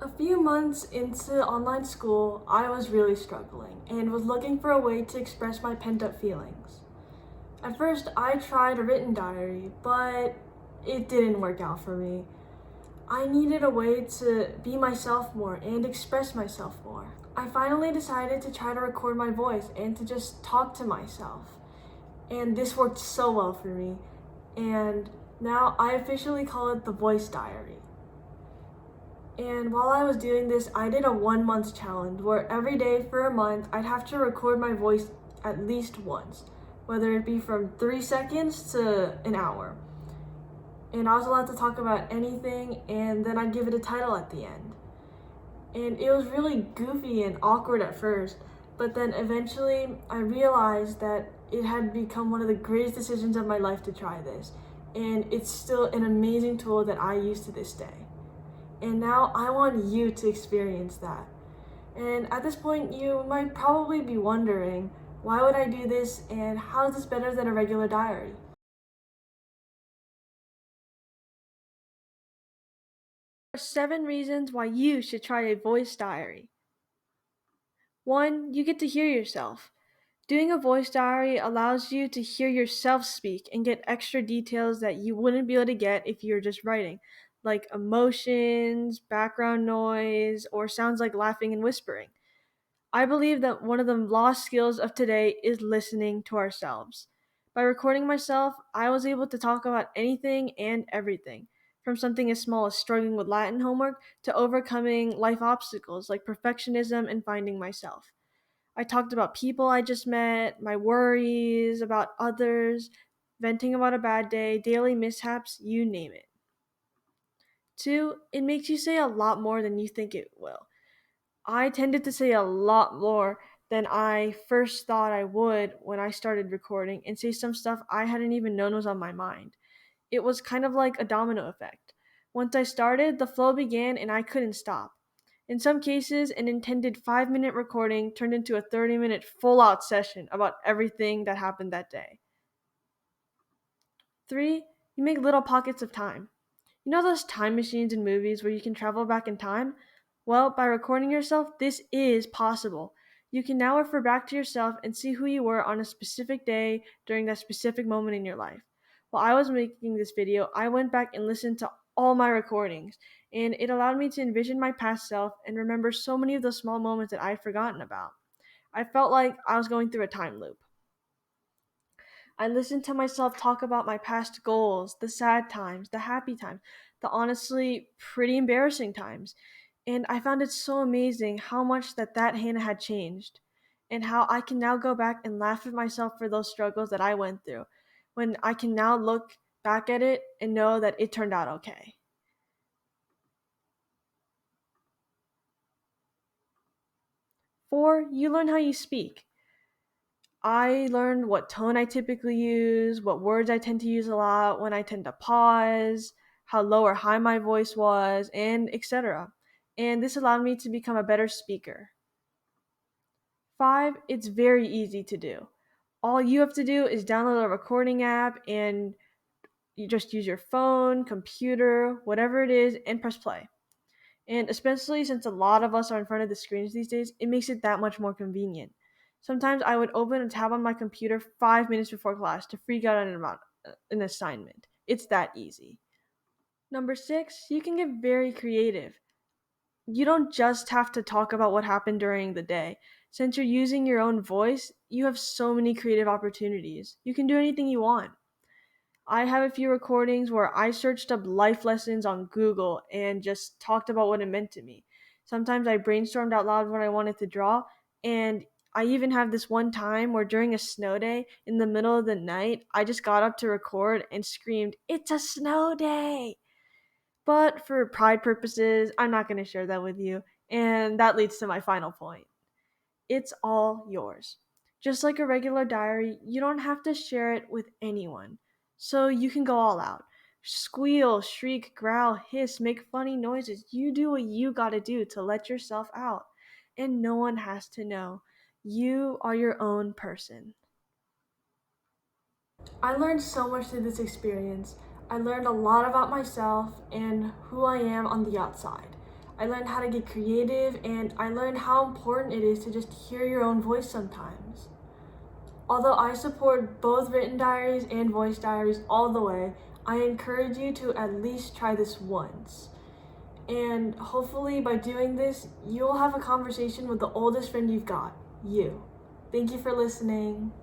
A few months into online school, I was really struggling and was looking for a way to express my pent up feelings. At first, I tried a written diary, but it didn't work out for me. I needed a way to be myself more and express myself more. I finally decided to try to record my voice and to just talk to myself. And this worked so well for me. And now I officially call it the voice diary. And while I was doing this, I did a 1 month challenge where every day for a month I'd have to record my voice at least once, whether it be from 3 seconds to an hour. And I was allowed to talk about anything, and then I'd give it a title at the end. And it was really goofy and awkward at first, but then eventually I realized that it had become one of the greatest decisions of my life to try this. And it's still an amazing tool that I use to this day. And now I want you to experience that. And at this point, you might probably be wondering, why would I do this and how is this better than a regular diary? There are 7 reasons why you should try a voice diary. 1, you get to hear yourself. Doing a voice diary allows you to hear yourself speak and get extra details that you wouldn't be able to get if you were just writing, like emotions, background noise, or sounds like laughing and whispering. I believe that one of the lost skills of today is listening to ourselves. By recording myself, I was able to talk about anything and everything, from something as small as struggling with Latin homework to overcoming life obstacles like perfectionism and finding myself. I talked about people I just met, my worries about others, venting about a bad day, daily mishaps, you name it. 2, it makes you say a lot more than you think it will. I tended to say a lot more than I first thought I would when I started recording and say some stuff I hadn't even known was on my mind. It was kind of like a domino effect. Once I started, the flow began and I couldn't stop. In some cases, an intended 5-minute recording turned into a 30-minute full out session about everything that happened that day. 3, you make little pockets of time. You know those time machines in movies where you can travel back in time? Well, by recording yourself, this is possible. You can now refer back to yourself and see who you were on a specific day during that specific moment in your life. While I was making this video, I went back and listened to all my recordings, and it allowed me to envision my past self and remember so many of those small moments that I'd forgotten about. I felt like I was going through a time loop. I listened to myself talk about my past goals, the sad times, the happy times, the honestly pretty embarrassing times. And I found it so amazing how much that Hannah had changed and how I can now go back and laugh at myself for those struggles that I went through when I can now look back at it and know that it turned out okay. 4, you learn how you speak. I learned what tone I typically use, what words I tend to use a lot, when I tend to pause, how low or high my voice was, and etc. And this allowed me to become a better speaker. 5, it's very easy to do. All you have to do is download a recording app and you just use your phone, computer, whatever it is, and press play. And especially since a lot of us are in front of the screens these days, it makes it that much more convenient. Sometimes I would open a tab on my computer 5 minutes before class to freak out about an assignment. It's that easy. Number 6, you can get very creative. You don't just have to talk about what happened during the day. Since you're using your own voice, you have so many creative opportunities. You can do anything you want. I have a few recordings where I searched up life lessons on Google and just talked about what it meant to me. Sometimes I brainstormed out loud what I wanted to draw, and I even have this one time where during a snow day in the middle of the night, I just got up to record and screamed, "It's a snow day!" But for pride purposes, I'm not going to share that with you, and that leads to my final point. It's all yours. Just like a regular diary, you don't have to share it with anyone. So you can go all out. Squeal, shriek, growl, hiss, make funny noises. You do what you gotta do to let yourself out. And no one has to know. You are your own person. I learned so much through this experience. I learned a lot about myself and who I am on the outside. I learned how to get creative, and I learned how important it is to just hear your own voice sometimes. Although I support both written diaries and voice diaries all the way, I encourage you to at least try this once. And hopefully by doing this, you'll have a conversation with the oldest friend you've got, you. Thank you for listening.